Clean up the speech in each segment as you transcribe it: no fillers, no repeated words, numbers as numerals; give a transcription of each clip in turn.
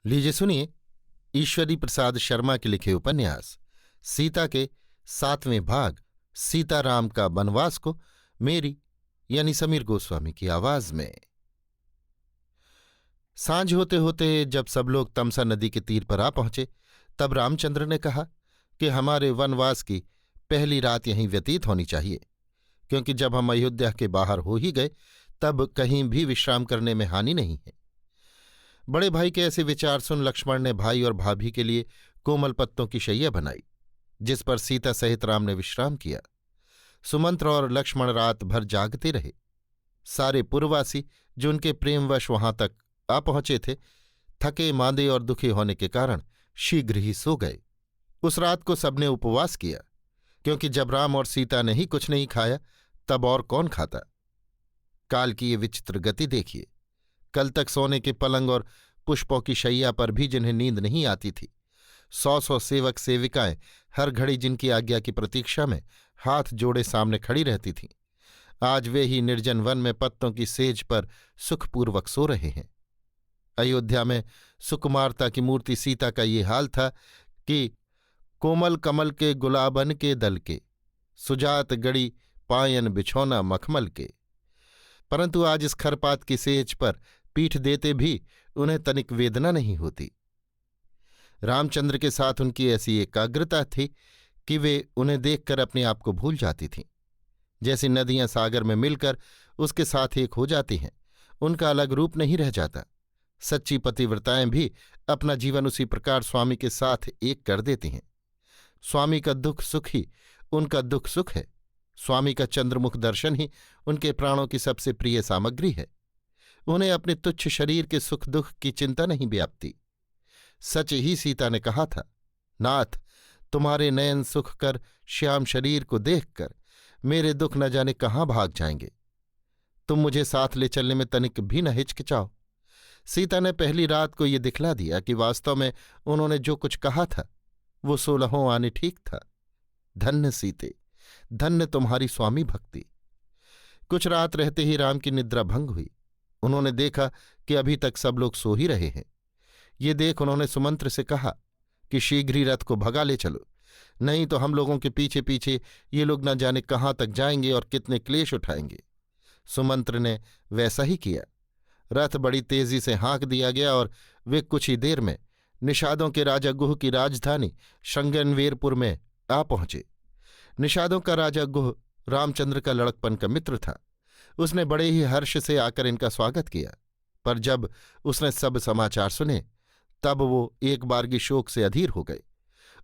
लीजिए सुनिए ईश्वरी प्रसाद शर्मा के लिखे उपन्यास सीता के 7वें भाग सीताराम का वनवास को मेरी यानी समीर गोस्वामी की आवाज में। सांझ होते होते जब सब लोग तमसा नदी के तीर पर आ पहुंचे तब रामचंद्र ने कहा कि हमारे वनवास की पहली रात यहीं व्यतीत होनी चाहिए, क्योंकि जब हम अयोध्या के बाहर हो ही गए तब कहीं भी विश्राम करने में हानि नहीं है। बड़े भाई के ऐसे विचार सुन लक्ष्मण ने भाई और भाभी के लिए कोमल पत्तों की शैया बनाई, जिस पर सीता सहित राम ने विश्राम किया। सुमंत्र और लक्ष्मण रात भर जागते रहे। सारे पुरवासी जो उनके प्रेमवश वहां तक आ पहुंचे थे, थके मांदे और दुखी होने के कारण शीघ्र ही सो गए। उस रात को सबने उपवास किया, क्योंकि जब राम और सीता ने ही कुछ नहीं खाया तब और कौन खाता। काल की ये विचित्र गति देखिए। कल तक सोने के पलंग और पुष्पों की शैया पर भी जिन्हें नींद नहीं आती थी, 100 सेवक सेविकाएं हर घड़ी जिनकी आज्ञा की प्रतीक्षा में हाथ जोड़े सामने खड़ी रहती थीं, आज वे ही निर्जन वन में पत्तों की सेज पर सुखपूर्वक सो रहे हैं। अयोध्या में सुकुमारता की मूर्ति सीता का ये हाल था कि कोमल कमल के गुलाबन के दल के, सुजात गड़ी पायन बिछौना मखमल के। परंतु आज इस खरपात की सेज पर पीठ देते भी उन्हें तनिक वेदना नहीं होती। रामचंद्र के साथ उनकी ऐसी एकाग्रता थी कि वे उन्हें देखकर अपने आप को भूल जाती थीं। जैसी नदियां सागर में मिलकर उसके साथ एक हो जाती हैं, उनका अलग रूप नहीं रह जाता। सच्ची पतिव्रताएं भी अपना जीवन उसी प्रकार स्वामी के साथ एक कर देती हैं। स्वामी का दुख सुख ही उनका दुख सुख है। स्वामी का चंद्रमुख दर्शन ही उनके प्राणों की सबसे प्रिय सामग्री है। उन्हें अपने तुच्छ शरीर के सुख दुख की चिंता नहीं व्यापती। सच ही सीता ने कहा था, नाथ तुम्हारे नयन सुख कर श्याम शरीर को देखकर मेरे दुख न जाने कहाँ भाग जाएंगे। तुम मुझे साथ ले चलने में तनिक भी न हिचकिचाओ। सीता ने पहली रात को ये दिखला दिया कि वास्तव में उन्होंने जो कुछ कहा था वो 16 आने ठीक था। धन्य सीते, धन्य तुम्हारी स्वामी भक्ति। कुछ रात रहते ही राम की निद्रा भंग हुई। उन्होंने देखा कि अभी तक सब लोग सो ही रहे हैं। ये देख उन्होंने सुमंत्र से कहा कि शीघ्र ही रथ को भगा ले चलो, नहीं तो हम लोगों के पीछे पीछे ये लोग न जाने कहाँ तक जाएंगे और कितने क्लेश उठाएंगे। सुमंत्र ने वैसा ही किया। रथ बड़ी तेजी से हाँक दिया गया और वे कुछ ही देर में निषादों के राजा गुह की राजधानी शंगनवेरपुर में आ पहुंचे। निषादों का राजा गुह रामचंद्र का लड़कपन का मित्र था। उसने बड़े ही हर्ष से आकर इनका स्वागत किया, पर जब उसने सब समाचार सुने तब वो एक बारगी शोक से अधीर हो गए।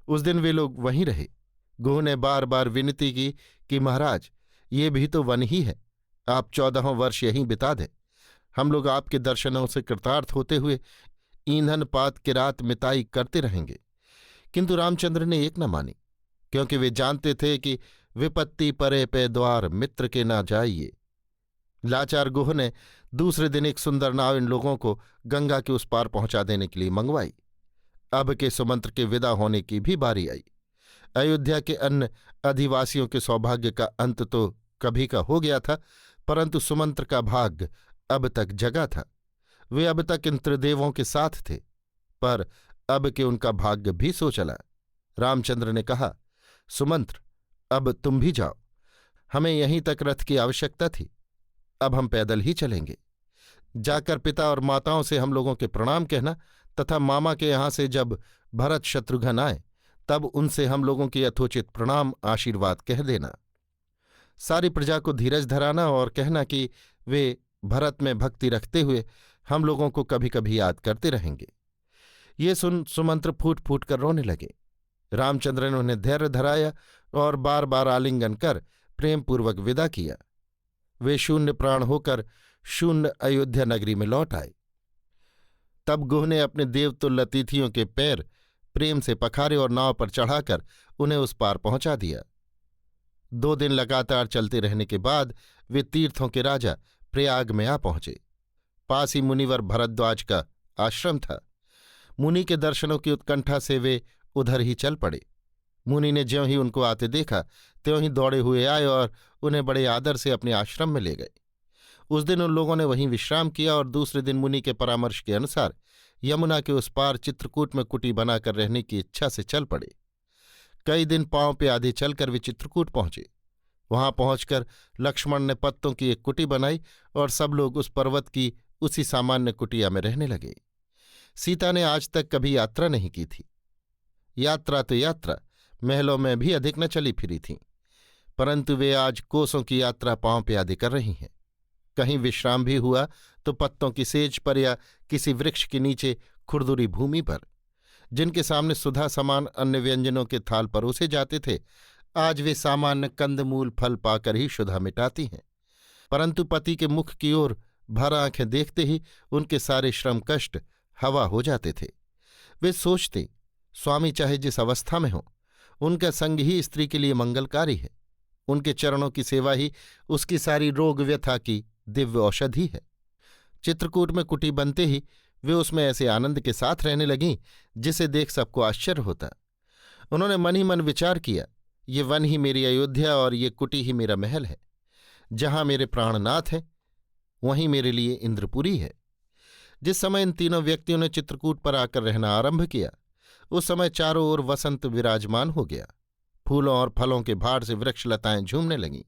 उस दिन वे लोग वहीं रहे। गुह ने बार बार विनती की कि महाराज ये भी तो वन ही है, आप 14 वर्ष यहीं बिता दें। हम लोग आपके दर्शनों से कृतार्थ होते हुए ईंधन पात की रात मिताई करते रहेंगे। किंतु रामचंद्र ने एक न मानी, क्योंकि वे जानते थे कि विपत्ति परे पे द्वार मित्र के ना जाइए। लाचार गुह ने दूसरे दिन एक सुंदर नाव इन लोगों को गंगा के उस पार पहुंचा देने के लिए मंगवाई। अब के सुमंत्र के विदा होने की भी बारी आई। अयोध्या के अन्य अधिवासियों के सौभाग्य का अंत तो कभी का हो गया था, परंतु सुमंत्र का भाग्य अब तक जगा था। वे अब तक इन त्रिदेवों के साथ थे, पर अब के उनका भाग्य भी सो चला। रामचंद्र ने कहा, सुमंत्र अब तुम भी जाओ, हमें यहीं तक रथ की आवश्यकता थी, अब हम पैदल ही चलेंगे। जाकर पिता और माताओं से हम लोगों के प्रणाम कहना तथा मामा के यहाँ से जब भरत शत्रुघ्न आए तब उनसे हम लोगों के यथोचित प्रणाम आशीर्वाद कह देना। सारी प्रजा को धीरज धराना और कहना कि वे भरत में भक्ति रखते हुए हम लोगों को कभी कभी याद करते रहेंगे। ये सुन सुमंत्र फूट फूट कर रोने लगे। रामचंद्र ने उन्हें धैर्य धराया और बार बार आलिंगन कर प्रेमपूर्वक विदा किया। वे शून्य प्राण होकर शून्य अयोध्या नगरी में लौट आए। तब गुह ने अपने देवतुल्य अतिथियों के पैर प्रेम से पखारे और नाव पर चढ़ाकर उन्हें उस पार पहुंचा दिया। 2 दिन लगातार चलते रहने के बाद वे तीर्थों के राजा प्रयाग में आ पहुंचे। पास ही मुनिवर भरद्वाज का आश्रम था। मुनि के दर्शनों की उत्कंठा से वे उधर ही चल पड़े। मुनि ने ज्यों ही उनको आते देखा त्यों ही दौड़े हुए आए और उन्हें बड़े आदर से अपने आश्रम में ले गए। उस दिन उन लोगों ने वहीं विश्राम किया और दूसरे दिन मुनि के परामर्श के अनुसार यमुना के उस पार चित्रकूट में कुटी बनाकर रहने की इच्छा से चल पड़े। कई दिन पांव पे आधे चलकर वे चित्रकूट पहुंचे। वहां पहुंचकर लक्ष्मण ने पत्तों की एक कुटी बनाई और सब लोग उस पर्वत की उसी सामान्य कुटिया में रहने लगे। सीता ने आज तक कभी यात्रा नहीं की थी। यात्रा तो यात्रा, महलों में भी अधिक न चली फिरी थीं, परंतु वे आज कोसों की यात्रा पांव पे आधे कर रही हैं। कहीं विश्राम भी हुआ तो पत्तों की सेज पर या किसी वृक्ष के नीचे खुरदुरी भूमि पर। जिनके सामने सुधा समान अन्य व्यंजनों के थाल परोसे जाते थे, आज वे सामान्य कंदमूल फल पाकर ही क्षुधा मिटाती हैं। परंतु पति के मुख की ओर भर आंखें देखते ही उनके सारे श्रम कष्ट हवा हो जाते थे। वे सोचते, स्वामी चाहे जिस अवस्था में हो, उनका संग ही स्त्री के लिए मंगलकारी है। उनके चरणों की सेवा ही उसकी सारी रोग व्यथा की दिव्य औषधि है। चित्रकूट में कुटी बनते ही वे उसमें ऐसे आनंद के साथ रहने लगीं जिसे देख सबको आश्चर्य होता। उन्होंने मन ही मन विचार किया, ये वन ही मेरी अयोध्या और ये कुटी ही मेरा महल है। जहां मेरे प्राणनाथ हैं वहीं मेरे लिए इंद्रपुरी है। जिस समय इन तीनों व्यक्तियों ने चित्रकूट पर आकर रहना आरंभ किया, उस समय चारों ओर वसंत विराजमान हो गया। फूलों और फलों के भाड़ से वृक्षलताएं झूमने लगीं।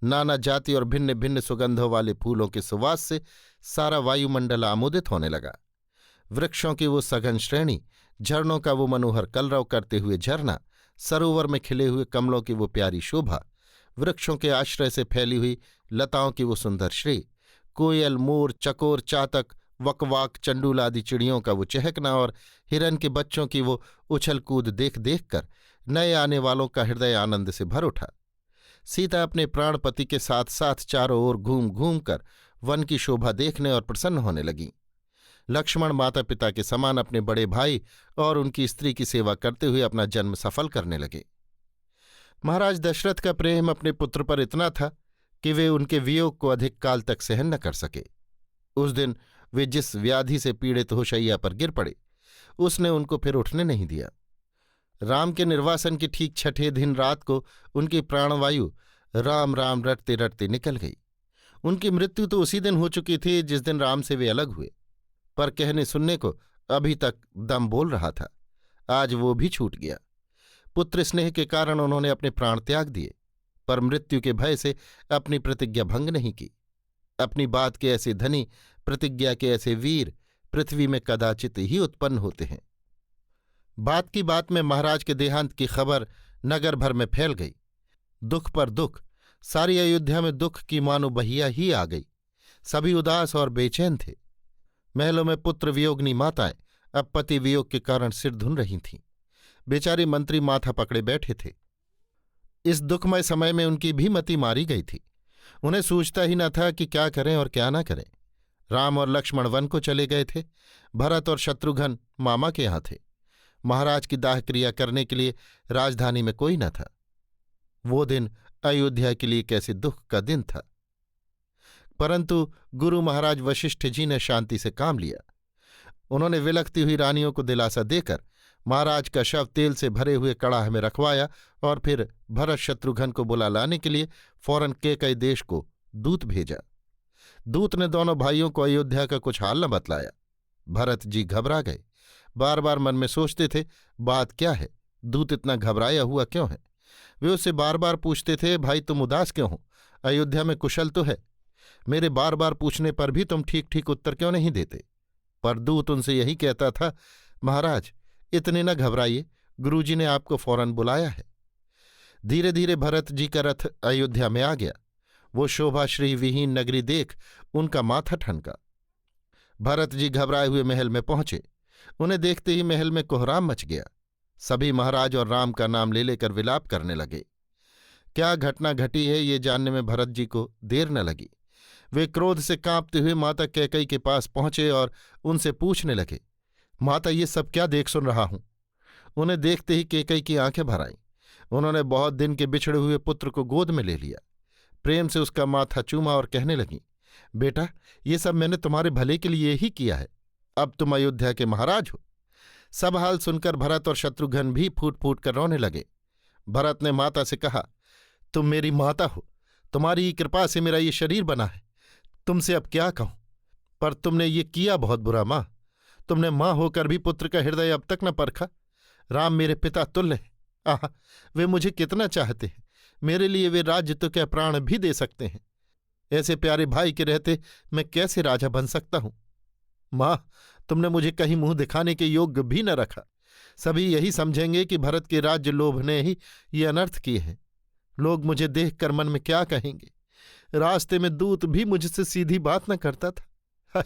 नाना जाति और भिन्न भिन्न सुगंधों वाले फूलों के सुवास से सारा वायुमंडल आमोदित होने लगा। वृक्षों की वो सघन श्रेणी, झरनों का वो मनोहर कलरव करते हुए झरना, सरोवर में खिले हुए कमलों की वो प्यारी शोभा, वृक्षों के आश्रय से फैली हुई लताओं की वो सुंदर श्री, कोयल, मोर, चकोर, चातक, वकवाक, चंडूल आदि चिड़ियों का वो चहकना और हिरन के बच्चों की वो उछल कूद देख देख कर नए आने वालों का हृदय आनंद से भर उठा। सीता अपने प्राणपति के साथ साथ चारों ओर घूम घूम कर वन की शोभा देखने और प्रसन्न होने लगीं। लक्ष्मण माता पिता के समान अपने बड़े भाई और उनकी स्त्री की सेवा करते हुए अपना जन्म सफल करने लगे। महाराज दशरथ का प्रेम अपने पुत्र पर इतना था कि वे उनके वियोग को अधिक काल तक सहन न कर सके। उस दिन वे जिस व्याधि से पीड़ित हो शैया पर गिर पड़े, उसने उनको फिर उठने नहीं दिया। राम के निर्वासन की ठीक छठे दिन रात को उनकी प्राणवायु राम राम रटते रटते निकल गई। उनकी मृत्यु तो उसी दिन हो चुकी थी जिस दिन राम से वे अलग हुए, पर कहने सुनने को अभी तक दम बोल रहा था। आज वो भी छूट गया। पुत्र स्नेह के कारण उन्होंने अपने प्राण त्याग दिए, पर मृत्यु के भय से अपनी प्रतिज्ञा भंग नहीं की। अपनी बात के ऐसे धनी, प्रतिज्ञा के ऐसे वीर पृथ्वी में कदाचित ही उत्पन्न होते हैं। बात की बात में महाराज के देहांत की खबर नगर भर में फैल गई। दुख पर दुख, सारी अयोध्या में दुख की मानो बहिया ही आ गई। सभी उदास और बेचैन थे। महलों में पुत्र वियोगनी माताएं अब पति वियोग के कारण सिर धुन रही थीं। बेचारे मंत्री माथा पकड़े बैठे थे। इस दुखमय समय में उनकी भी मति मारी गई थी। उन्हें सूझता ही न था कि क्या करें और क्या न करें। राम और लक्ष्मण वन को चले गए थे। भरत और शत्रुघ्न मामा के यहाँ थे। महाराज की दाह क्रिया करने के लिए राजधानी में कोई न था। वो दिन अयोध्या के लिए कैसे दुख का दिन था। परंतु गुरु महाराज वशिष्ठ जी ने शांति से काम लिया। उन्होंने विलखती हुई रानियों को दिलासा देकर महाराज का शव तेल से भरे हुए कड़ाह में रखवाया और फिर भरत शत्रुघ्न को बुला लाने के लिए फौरन कैकई देश को दूत भेजा। दूत ने दोनों भाइयों को अयोध्या का कुछ हाल न बतलाया। भरत जी घबरा गए। बार बार मन में सोचते थे, बात क्या है, दूत इतना घबराया हुआ क्यों है। वे उससे बार बार पूछते थे, भाई तुम उदास क्यों हो, अयोध्या में कुशल तो है। मेरे बार बार पूछने पर भी तुम ठीक ठीक उत्तर क्यों नहीं देते। पर दूत उनसे यही कहता था, महाराज इतने न घबराइए, गुरुजी ने आपको फौरन बुलाया है। धीरे धीरे भरत जी का रथ अयोध्या में आ गया। वो शोभाश्री विहीन नगरी देख उनका माथा ठनका। भरत जी घबराए हुए महल में पहुंचे। उन्हें देखते ही महल में कोहराम मच गया। सभी महाराज और राम का नाम ले लेकर विलाप करने लगे। क्या घटना घटी है ये जानने में भरत जी को देर न लगी। वे क्रोध से कांपते हुए माता कैकई के पास पहुंचे और उनसे पूछने लगे, माता ये सब क्या देख सुन रहा हूं। उन्हें देखते ही कैकई की आंखें भर आईं। उन्होंने बहुत दिन के बिछड़े हुए पुत्र को गोद में ले लिया। प्रेम से उसका माथा चूमा और कहने लगी, बेटा ये सब मैंने तुम्हारे भले के लिए ही किया है। अब तुम अयोध्या के महाराज हो। सब हाल सुनकर भरत और शत्रुघ्न भी फूट फूट कर रोने लगे। भरत ने माता से कहा, तुम मेरी माता हो, तुम्हारी कृपा से मेरा ये शरीर बना है। तुमसे अब क्या कहूं, पर तुमने ये किया बहुत बुरा मां। तुमने मां होकर भी पुत्र का हृदय अब तक न परखा। राम मेरे पिता तुल्य हैं। आह, वे मुझे कितना चाहते हैं। मेरे लिए वे राज्य तो क्या प्राण भी दे सकते हैं। ऐसे प्यारे भाई के रहते मैं कैसे राजा बन सकता हूं। मां, तुमने मुझे कहीं मुंह दिखाने के योग्य भी न रखा। सभी यही समझेंगे कि भरत के राज्य लोभ ने ही ये अनर्थ किए हैं। लोग मुझे देखकर मन में क्या कहेंगे। रास्ते में दूत भी मुझसे सीधी बात न करता था। हाय,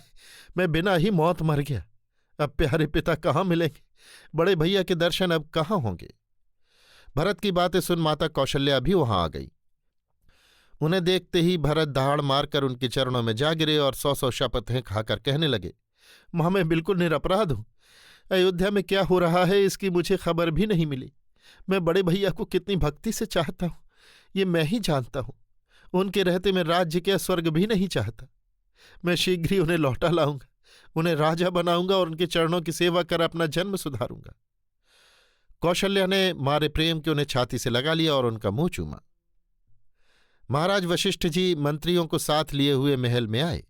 मैं बिना ही मौत मर गया। अब प्यारे पिता कहाँ मिलेंगे। बड़े भैया के दर्शन अब कहाँ होंगे। भरत की बातें सुन माता कौशल्या भी वहां आ गई। उन्हें देखते ही भरत दहाड़ मारकर उनके चरणों में जा गिरे और 100 शपथें खाकर कहने लगे, मां, मैं बिल्कुल निरपराध हूं। अयोध्या में क्या हो रहा है इसकी मुझे खबर भी नहीं मिली। मैं बड़े भैया को कितनी भक्ति से चाहता हूं ये मैं ही जानता हूं। उनके रहते मैं राज्य के स्वर्ग भी नहीं चाहता। मैं शीघ्र ही उन्हें लौटा लाऊंगा, उन्हें राजा बनाऊंगा और उनके चरणों की सेवा कर अपना जन्म सुधारूंगा। कौशल्या ने मारे प्रेम के उन्हें छाती से लगा लिया और उनका मुंह चूमा। महाराज वशिष्ठ जी मंत्रियों को साथ लिए हुए महल में आए।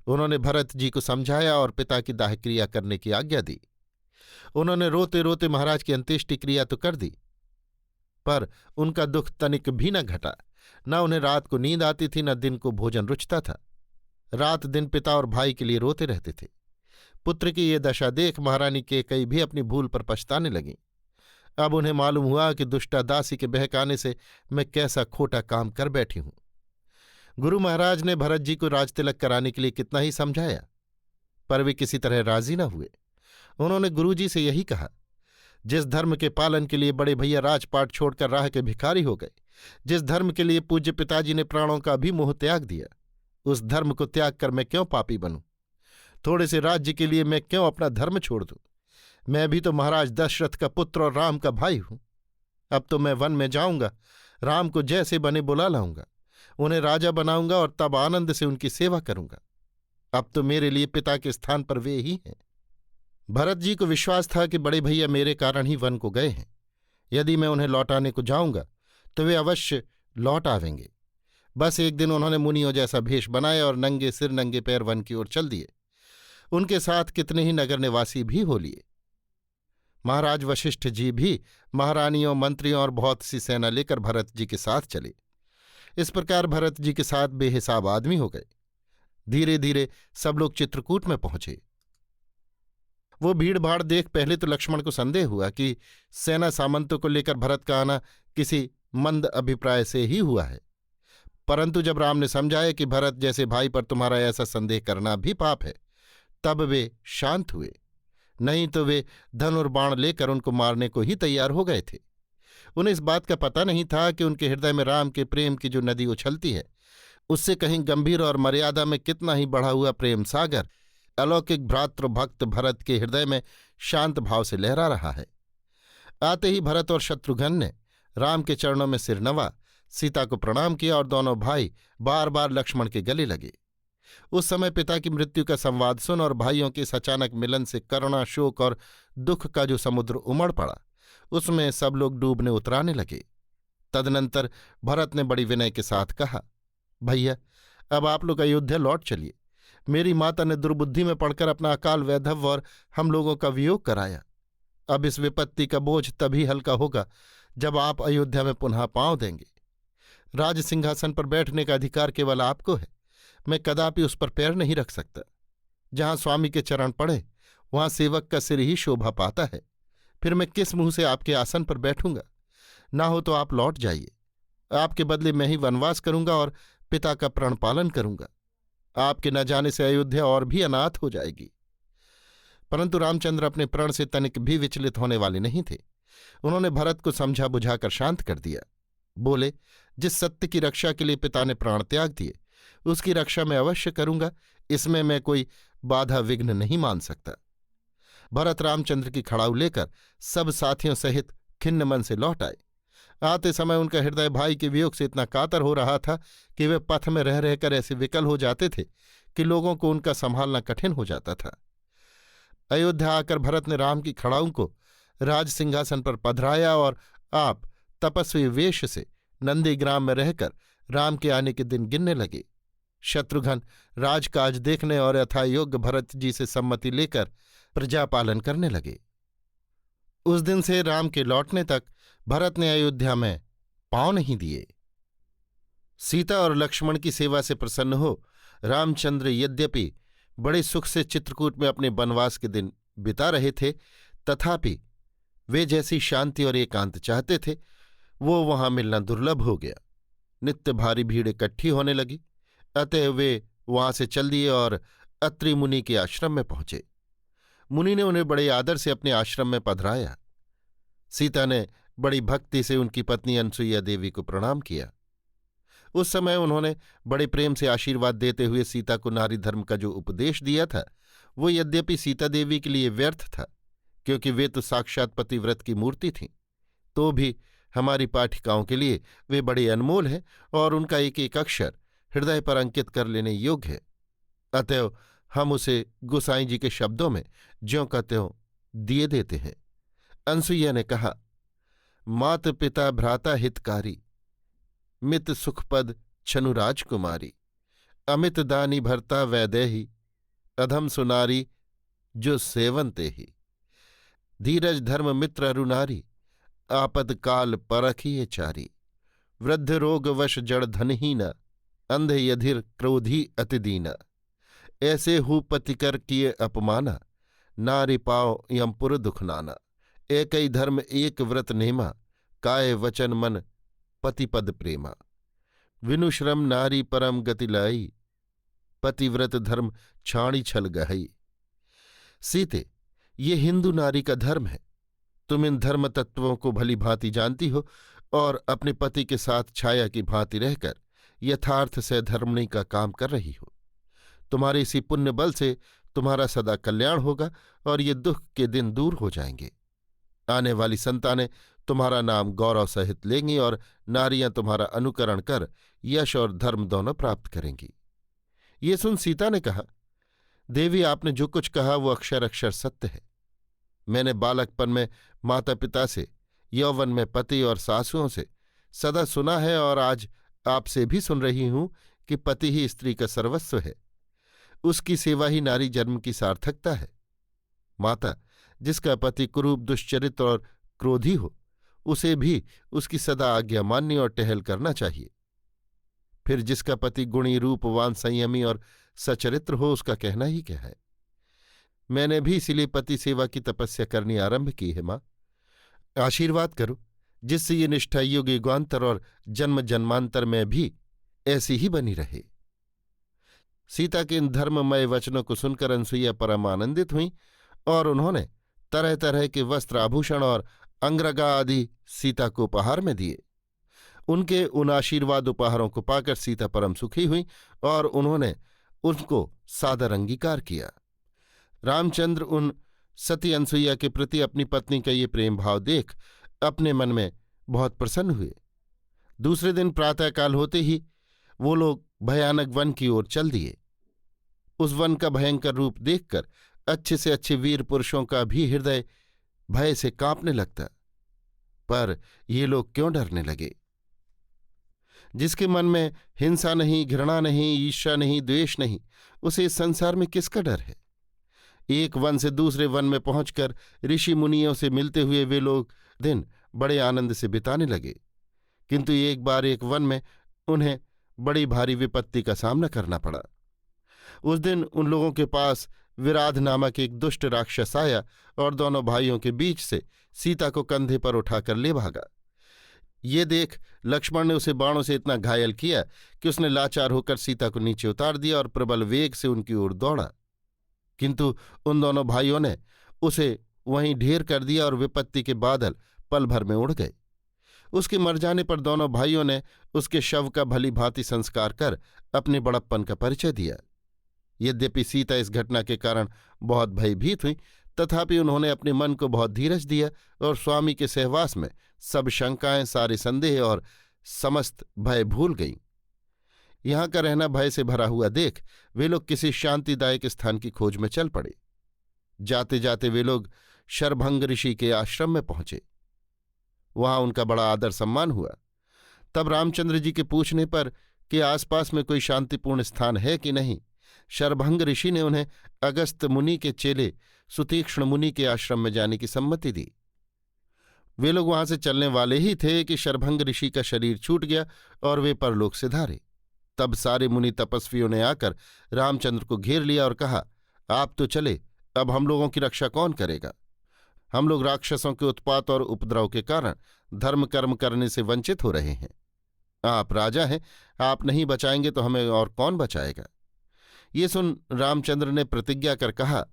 उन्होंने भरत जी को समझाया और पिता की दाह क्रिया करने की आज्ञा दी। उन्होंने रोते रोते महाराज की अंत्येष्टि क्रिया तो कर दी, पर उनका दुख तनिक भी न घटा। न उन्हें रात को नींद आती थी, न दिन को भोजन रुचता था। रात दिन पिता और भाई के लिए रोते रहते थे। पुत्र की ये दशा देख महारानी कैकेयी भी अपनी भूल पर पछताने लगीं। अब उन्हें मालूम हुआ कि दुष्टा दासी के बहकाने से मैं कैसा खोटा काम कर बैठी हूं। गुरु महाराज ने भरत जी को राजतिलक कराने के लिए कितना ही समझाया, पर वे किसी तरह राजी न हुए। उन्होंने गुरुजी से यही कहा, जिस धर्म के पालन के लिए बड़े भैया राजपाट छोड़कर राह के भिखारी हो गए, जिस धर्म के लिए पूज्य पिताजी ने प्राणों का भी मोह त्याग दिया, उस धर्म को त्याग कर मैं क्यों पापी बनूं। थोड़े से राज्य के लिए मैं क्यों अपना धर्म छोड़ दूं। मैं भी तो महाराज दशरथ का पुत्र और राम का भाई हूं। अब तो मैं वन में जाऊंगा, राम को जैसे बने बुला लाऊंगा, उन्हें राजा बनाऊंगा और तब आनंद से उनकी सेवा करूंगा। अब तो मेरे लिए पिता के स्थान पर वे ही हैं। भरत जी को विश्वास था कि बड़े भैया मेरे कारण ही वन को गए हैं। यदि मैं उन्हें लौटाने को जाऊंगा तो वे अवश्य लौट आवेंगे। बस एक दिन उन्होंने मुनियों जैसा भेष बनाया और नंगे सिर नंगे पैर वन की ओर चल दिए। उनके साथ कितने ही नगर निवासी भी हो लिए। महाराज वशिष्ठ जी भी महारानियों, मंत्रियों और बहुत सी सेना लेकर भरत जी के साथ चले। इस प्रकार भरत जी के साथ बेहिसाब आदमी हो गए। धीरे धीरे सब लोग चित्रकूट में पहुंचे। वो भीड़ भाड़ देख पहले तो लक्ष्मण को संदेह हुआ कि सेना सामंतों को लेकर भरत का आना किसी मंद अभिप्राय से ही हुआ है। परंतु जब राम ने समझाया कि भरत जैसे भाई पर तुम्हारा ऐसा संदेह करना भी पाप है, तब वे शांत हुए। नहीं तो वे धनुर्बाण लेकर उनको मारने को ही तैयार हो गए थे। उन्हें इस बात का पता नहीं था कि उनके हृदय में राम के प्रेम की जो नदी उछलती है, उससे कहीं गंभीर और मर्यादा में कितना ही बढ़ा हुआ प्रेम सागर अलौकिक भ्रातृभक्त भरत के हृदय में शांत भाव से लहरा रहा है। आते ही भरत और शत्रुघ्न ने राम के चरणों में सिर नवा, सीता को प्रणाम किया और दोनों भाई बार बार लक्ष्मण के गले लगे। उस समय पिता की मृत्यु का संवाद सुन और भाइयों के इस अचानक मिलन से करुणा, शोक और दुख का जो समुद्र उमड़ पड़ा, उसमें सब लोग डूबने उतराने लगे। तदनंतर भरत ने बड़ी विनय के साथ कहा, भैया, अब आप लोग अयोध्या लौट चलिए। मेरी माता ने दुर्बुद्धि में पड़कर अपना अकाल वैधव्य और हम लोगों का वियोग कराया। अब इस विपत्ति का बोझ तभी हल्का होगा जब आप अयोध्या में पुनः पांव देंगे। राज सिंहासन पर बैठने का अधिकार केवल आपको है। मैं कदापि उस पर पैर नहीं रख सकता। जहां स्वामी के चरण पड़े वहां सेवक का सिर ही शोभा पाता है। फिर मैं किस मुंह से आपके आसन पर बैठूंगा। ना हो तो आप लौट जाइए। आपके बदले मैं ही वनवास करूंगा और पिता का प्रण पालन करूंगा। आपके न जाने से अयोध्या और भी अनाथ हो जाएगी। परंतु रामचंद्र अपने प्रण से तनिक भी विचलित होने वाले नहीं थे। उन्होंने भरत को समझा बुझाकर शांत कर दिया। बोले, जिस सत्य की रक्षा के लिए पिता ने प्राण त्याग दिए, उसकी रक्षा मैं अवश्य करूंगा। इसमें मैं कोई बाधा विघ्न नहीं मान सकता। भरत रामचंद्र की खड़ाऊ लेकर सब साथियों सहित खिन्न मन से लौट आए। आते समय उनका हृदय भाई के वियोग से इतना कातर हो रहा था कि वे पथ में रह रहकर ऐसे विकल हो जाते थे कि लोगों को उनका संभालना कठिन हो जाता था। अयोध्या आकर भरत ने राम की खड़ाऊ को राज सिंहासन पर पधराया और आप तपस्वी वेश से नंदीग्राम में रहकर राम के आने के दिन गिनने लगे। शत्रुघ्न राजकाज देखने और यथायोग्य भरत जी से सम्मति लेकर प्रजापालन करने लगे। उस दिन से राम के लौटने तक भरत ने अयोध्या में पांव नहीं दिए। सीता और लक्ष्मण की सेवा से प्रसन्न हो रामचंद्र यद्यपि बड़े सुख से चित्रकूट में अपने वनवास के दिन बिता रहे थे, तथापि वे जैसी शांति और एकांत चाहते थे वो वहां मिलना दुर्लभ हो गया। नित्य भारी भीड़ इकट्ठी होने लगी, अतः वे वहां से चल दिए और अत्रि मुनि के आश्रम में पहुंचे। मुनि ने उन्हें बड़े आदर से अपने आश्रम में पधराया। सीता ने बड़ी भक्ति से उनकी पत्नी अनसुईया देवी को प्रणाम किया। उस समय उन्होंने बड़े प्रेम से आशीर्वाद देते हुए सीता को नारी धर्म का जो उपदेश दिया था वो यद्यपि सीता देवी के लिए व्यर्थ था, क्योंकि वे तो साक्षात पतिव्रत की मूर्ति थीं, तो भी हमारी पाठिकाओं के लिए वे बड़े अनमोल हैं और उनका एक एक अक्षर हृदय पर अंकित कर लेने योग्य है। अतएव हम उसे गोसाई जी के शब्दों में ज्यों का त्यों दिए देते हैं। अनसुईया ने कहा, मात पिता भ्राता हितकारी, मित सुखपद छनु राजकुमारी, अमित दानी भरता वैदेही, अधम सुनारी जो सेवन्ते ही, धीरज धर्म मित्र अरुनारी, आपद काल परखिए चारी, वृद्ध रोग वश जड़ धनहीना, अंध यधिर क्रोधी अतिदीना, ऐसे हु पतिकर किए अपमाना, नारी पाओ यमपुर दुखनाना, एकई धर्म एक व्रत नेमा, काय वचन मन पतिपद प्रेमा, विनुश्रम नारी परम गति लाई, पतिव्रत धर्म छाणी छल गहई। सीते, ये हिंदू नारी का धर्म है। तुम इन धर्म तत्वों को भली भांति जानती हो और अपने पति के साथ छाया की भांति रहकर यथार्थ से धर्मणी का काम कर रही हो। तुम्हारे इसी पुण्य बल से तुम्हारा सदा कल्याण होगा और ये दुख के दिन दूर हो जाएंगे। आने वाली संतानें तुम्हारा नाम गौरव सहित लेंगी और नारियां तुम्हारा अनुकरण कर यश और धर्म दोनों प्राप्त करेंगी। ये सुन सीता ने कहा, देवी, आपने जो कुछ कहा वो अक्षर अक्षर सत्य है। मैंने बालकपन में माता पिता से, यौवन में पति और सासुओं से सदा सुना है और आज आपसे भी सुन रही हूं कि पति ही स्त्री का सर्वस्व है। उसकी सेवा ही नारी जन्म की सार्थकता है। माता, जिसका पति कुरूप दुश्चरित्र और क्रोधी हो उसे भी उसकी सदा आज्ञा माननी और टहल करना चाहिए। फिर जिसका पति गुणी रूपवान संयमी और सचरित्र हो उसका कहना ही क्या है। मैंने भी इसीलिए पति सेवा की तपस्या करनी आरंभ की है। माँ, आशीर्वाद करो जिससे ये निष्ठा युग युगांतर और जन्म जन्मांतर में भी ऐसी ही बनी रहे। सीता के इन धर्ममय वचनों को सुनकर अनसुईया परम आनंदित हुईं और उन्होंने तरह तरह के वस्त्र आभूषण और अंगरगा आदि सीता को उपहार में दिए। उनके उन आशीर्वाद उपहारों को पाकर सीता परम सुखी हुई और उन्होंने उनको सादर अंगीकार किया। रामचंद्र उन सती अनसुईया के प्रति अपनी पत्नी का ये प्रेम भाव देख अपने मन में बहुत प्रसन्न हुए। दूसरे दिन प्रातःकाल होते ही वो लोग भयानक वन की ओर चल दिए। उस वन का भयंकर रूप देखकर अच्छे से अच्छे वीर पुरुषों का भी हृदय भय से कांपने लगता। पर ये लोग क्यों डरने लगे? जिसके मन में हिंसा नहीं, घृणा नहीं, ईर्ष्या नहीं, द्वेष नहीं, उसे इस संसार में किसका डर है? एक वन से दूसरे वन में पहुंचकर ऋषि मुनियों से मिलते हुए वे लोग दिन बड़े आनंद से बिताने लगे। किंतु एक बार एक वन में उन्हें बड़ी भारी विपत्ति का सामना करना पड़ा। उस दिन उन लोगों के पास विराध नामक एक दुष्ट राक्षस आया और दोनों भाइयों के बीच से सीता को कंधे पर उठाकर ले भागा। ये देख लक्ष्मण ने उसे बाणों से इतना घायल किया कि उसने लाचार होकर सीता को नीचे उतार दिया और प्रबल वेग से उनकी ओर दौड़ा। किंतु उन दोनों भाइयों ने उसे वहीं ढेर कर दिया और विपत्ति के बादल पल भर में उड़ गए। उसके मर जाने पर दोनों भाइयों ने उसके शव का भली भांति संस्कार कर अपने बड़प्पन का परिचय दिया। यद्यपि सीता इस घटना के कारण बहुत भयभीत हुई, तथापि उन्होंने अपने मन को बहुत धीरज दिया और स्वामी के सहवास में सब शंकाएं, सारे संदेह और समस्त भय भूल गईं। यहां का रहना भय से भरा हुआ देख वे लोग किसी शांतिदायक स्थान की खोज में चल पड़े। जाते जाते वे लोग शरभंग ऋषि के आश्रम में पहुंचे। वहां उनका बड़ा आदर सम्मान हुआ। तब रामचंद्र जी के पूछने पर कि आसपास में कोई शांतिपूर्ण स्थान है कि नहीं, शरभंग ऋषि ने उन्हें अगस्त मुनि के चेले सुतीक्ष्ण मुनि के आश्रम में जाने की सम्मति दी। वे लोग वहां से चलने वाले ही थे कि शरभंग ऋषि का शरीर छूट गया और वे परलोक से धारे। तब सारे मुनि तपस्वियों ने आकर रामचंद्र को घेर लिया और कहा, आप तो चले, अब हम लोगों की रक्षा कौन करेगा? हम लोग राक्षसों के उत्पात और उपद्रव के कारण धर्म कर्म करने से वंचित हो रहे हैं। आप राजा हैं, आप नहीं बचाएंगे तो हमें और कौन बचाएगा? ये सुन रामचंद्र ने प्रतिज्ञा कर कहा,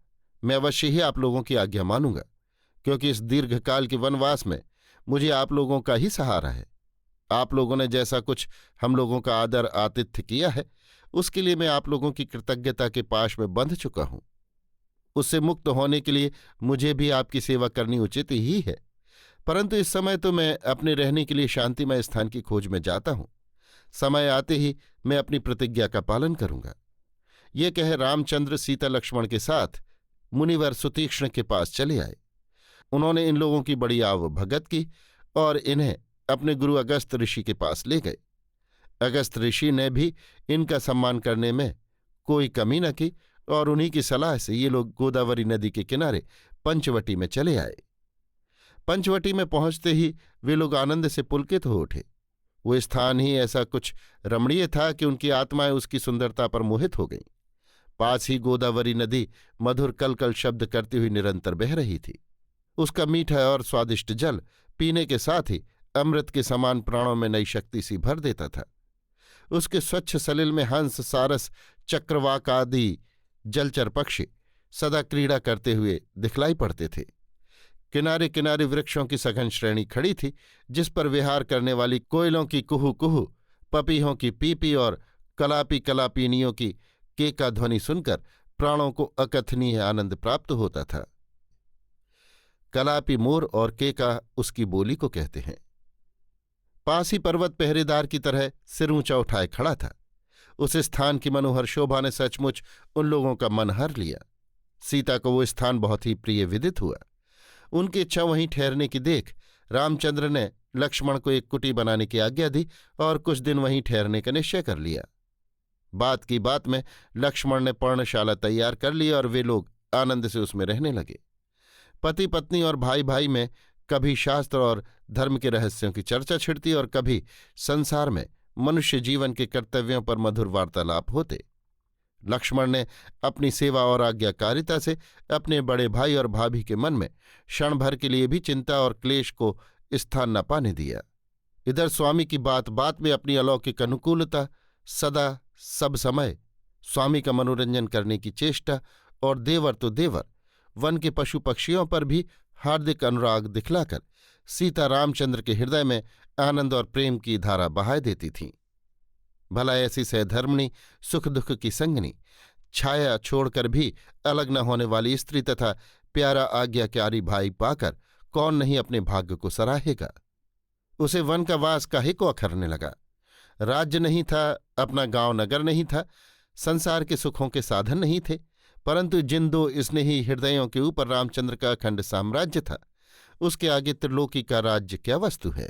मैं अवश्य ही आप लोगों की आज्ञा मानूंगा, क्योंकि इस दीर्घकाल के वनवास में मुझे आप लोगों का ही सहारा है। आप लोगों ने जैसा कुछ हम लोगों का आदर आतिथ्य किया है, उसके लिए मैं आप लोगों की कृतज्ञता के पाश में बंध चुका हूं। उससे मुक्त होने के लिए मुझे भी आपकी सेवा करनी उचित ही है, परंतु इस समय तो मैं अपने रहने के लिए शांतिमय स्थान की खोज में जाता हूं। समय आते ही मैं अपनी प्रतिज्ञा का पालन करूंगा। ये कह रामचंद्र सीता लक्ष्मण के साथ मुनिवर सुतीक्ष्ण के पास चले आए। उन्होंने इन लोगों की बड़ी आवभगत की और इन्हें अपने गुरु अगस्त ऋषि के पास ले गए। अगस्त ऋषि ने भी इनका सम्मान करने में कोई कमी न की और उन्हीं की सलाह से ये लोग गोदावरी नदी के किनारे पंचवटी में चले आए। पंचवटी में पहुंचते ही वे लोग आनंद से पुलकित हो उठे। वो स्थान ही ऐसा कुछ रमणीय था कि उनकी आत्माएं उसकी सुंदरता पर मोहित हो गईं। पास ही गोदावरी नदी मधुर कलकल शब्द करती हुई निरंतर बह रही थी। उसका मीठा और स्वादिष्ट जल पीने के साथ ही अमृत के समान प्राणों में नई शक्ति सी भर देता था। उसके स्वच्छ सलिल में हंस, सारस, चक्रवाक आदि जलचर पक्षी सदा क्रीड़ा करते हुए दिखलाई पड़ते थे। किनारे किनारे वृक्षों की सघन श्रेणी खड़ी थी, जिस पर विहार करने वाली कोयलों की कुहू कुहू, पपीहों की पीपी और कलापी कलापीनियों की केका ध्वनि सुनकर प्राणों को अकथनीय आनंद प्राप्त होता था। कलापी मोर और केका उसकी बोली को कहते हैं। पास ही पर्वत पहरेदार की तरह सिर ऊंचा उठाए खड़ा था। उस स्थान की मनोहर शोभा ने सचमुच उन लोगों का मन हर लिया। सीता को वो स्थान बहुत ही प्रिय विदित हुआ। उनकी इच्छा वहीं ठहरने की देख रामचंद्र ने लक्ष्मण को एक कुटी बनाने की आज्ञा दी और कुछ दिन वहीं ठहरने का निश्चय कर लिया। बात की बात में लक्ष्मण ने पर्णशाला तैयार कर ली और वे लोग आनंद से उसमें रहने लगे। पति पत्नी और भाई भाई में कभी शास्त्र और धर्म के रहस्यों की चर्चा छिड़ती और कभी संसार में मनुष्य जीवन के कर्तव्यों पर मधुर वार्तालाप होते। लक्ष्मण ने अपनी सेवा और आज्ञाकारिता से अपने बड़े भाई और भाभी के मन में क्षण भर के लिए भी चिंता और क्लेश को स्थान न पाने दिया। इधर स्वामी की बात बात में अपनी अलौकिक अनुकूलता, सदा सब समय स्वामी का मनोरंजन करने की चेष्टा और देवर तो देवर वन के पशु पक्षियों पर भी हार्दिक अनुराग दिखलाकर सीता रामचंद्र के हृदय में आनंद और प्रेम की धारा बहाए देती थीं। भला ऐसी सहधर्मिणी, सुख दुख की संगनी, छाया छोड़कर भी अलग न होने वाली स्त्री तथा प्यारा आज्ञाकारी भाई पाकर कौन नहीं अपने भाग्य को सराहेगा। उसे वन का वास काहे को अखरने लगा। राज्य नहीं था, अपना गांव नगर नहीं था, संसार के सुखों के साधन नहीं थे, परंतु जिन दो स्नेही हृदयों के ऊपर रामचंद्र का अखंड साम्राज्य था, उसके आगे त्रिलोकी का राज्य क्या वस्तु है।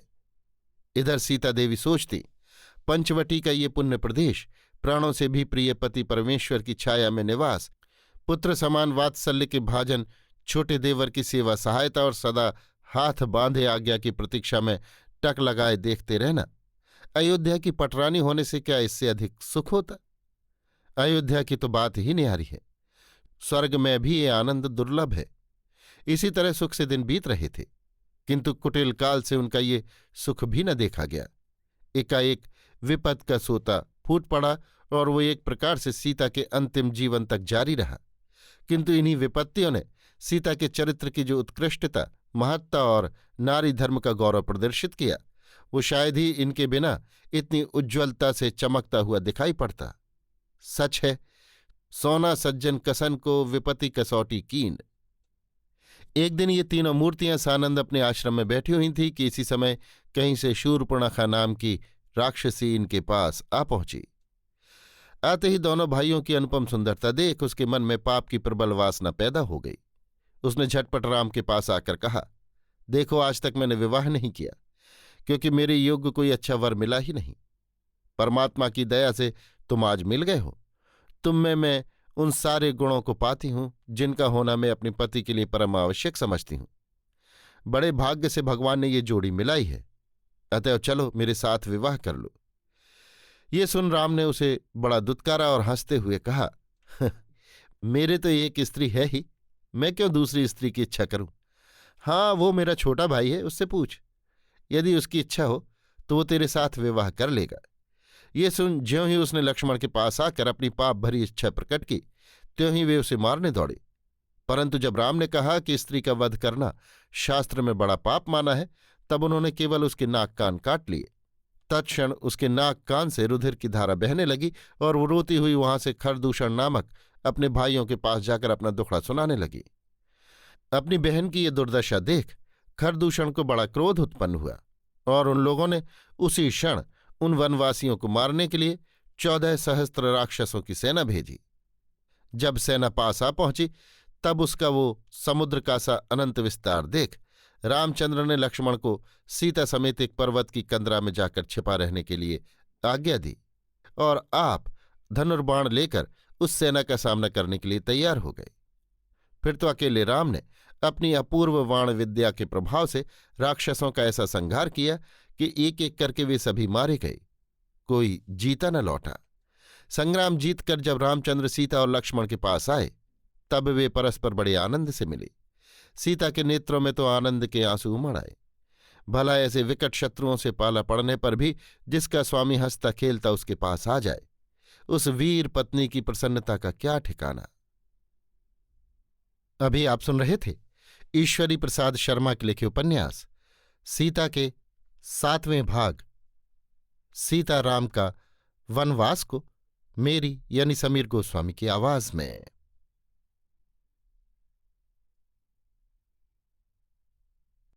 इधर सीता देवी सोचती, पंचवटी का ये पुण्य प्रदेश, प्राणों से भी प्रिय पति परमेश्वर की छाया में निवास, पुत्र समान वात्सल्य के भाजन छोटे देवर की सेवा सहायता और सदा हाथ बांधे आज्ञा की प्रतीक्षा में टक लगाए देखते रहना, अयोध्या की पटरानी होने से क्या इससे अधिक सुख होता। अयोध्या की तो बात ही न्यारी है। स्वर्ग में भी ये आनंद दुर्लभ है। इसी तरह सुख से दिन बीत रहे थे, किंतु कुटिल काल से उनका ये सुख भी न देखा गया। एकाएक विपद का सोता फूट पड़ा और वो एक प्रकार से सीता के अंतिम जीवन तक जारी रहा। किंतु इन्हीं विपत्तियों ने सीता के चरित्र की जो उत्कृष्टता, महत्ता और नारी धर्म का गौरव प्रदर्शित किया, वो शायद ही इनके बिना इतनी उज्ज्वलता से चमकता हुआ दिखाई पड़ता। सच है, सोना सज्जन कसन को विपत्ति कसौटी कीन। एक दिन ये तीनों मूर्तियां सानंद अपने आश्रम में बैठी हुई थी कि इसी समय कहीं से शूर्पणखा नाम की राक्षसी इनके पास आ पहुंची। आते ही दोनों भाइयों की अनुपम सुंदरता देख उसके मन में पाप की प्रबल वासना पैदा हो गई। उसने झटपट राम के पास आकर कहा, देखो, आज तक मैंने विवाह नहीं किया, क्योंकि मेरे योग्य कोई अच्छा वर मिला ही नहीं। परमात्मा की दया से तुम आज मिल गए हो। तुम में मैं उन सारे गुणों को पाती हूं जिनका होना मैं अपने पति के लिए परम आवश्यक समझती हूं। बड़े भाग्य से भगवान ने ये जोड़ी मिलाई है, अतएव चलो मेरे साथ विवाह कर लो। ये सुन राम ने उसे बड़ा दुत्कारा और हंसते हुए कहा, मेरे तो एक स्त्री है ही, मैं क्यों दूसरी स्त्री की इच्छा करूं? हाँ, वो मेरा छोटा भाई है, उससे पूछ। यदि उसकी इच्छा हो तो वो तेरे साथ विवाह कर लेगा। ये सुन ज्यों ही उसने लक्ष्मण के पास आकर अपनी पाप भरी इच्छा प्रकट की, त्यों ही वे उसे मारने दौड़े। परंतु जब राम ने कहा कि स्त्री का वध करना शास्त्र में बड़ा पाप माना है, तब उन्होंने केवल उसके नाक कान काट लिए। तत्क्षण उसके नाक कान से रुधिर की धारा बहने लगी और वो रोती हुई वहां से खरदूषण नामक अपने भाइयों के पास जाकर अपना दुखड़ा सुनाने लगी। अपनी बहन की ये दुर्दशा देख खरदूषण को बड़ा क्रोध उत्पन्न हुआ और उन लोगों ने उसी क्षण उन वनवासियों को मारने के लिए 14 सहस्त्र राक्षसों की सेना भेजी। जब सेना पास आ पहुंची तब उसका वो समुद्र का सा अनंत विस्तार देख रामचंद्र ने लक्ष्मण को सीता समेत एक पर्वत की कंदरा में जाकर छिपा रहने के लिए आज्ञा दी और आप धनुर्बाण लेकर उस सेना का सामना करने के लिए तैयार हो गए। फिर तो अकेले राम ने अपनी अपूर्व वाण विद्या के प्रभाव से राक्षसों का ऐसा संहार किया कि एक एक करके वे सभी मारे गए, कोई जीता न लौटा। संग्राम जीतकर जब रामचंद्र सीता और लक्ष्मण के पास आए तब वे परस्पर बड़े आनंद से मिले। सीता के नेत्रों में तो आनंद के आंसू उमड़ आए। भला ऐसे विकट शत्रुओं से पाला पड़ने पर भी जिसका स्वामी हंसता खेलता उसके पास आ जाए, उस वीर पत्नी की प्रसन्नता का क्या ठिकाना। अभी आप सुन रहे थे ईश्वरी प्रसाद शर्मा के लिखे उपन्यास सीता के 7वें भाग सीताराम का वनवास को मेरी यानी समीर गोस्वामी की आवाज में।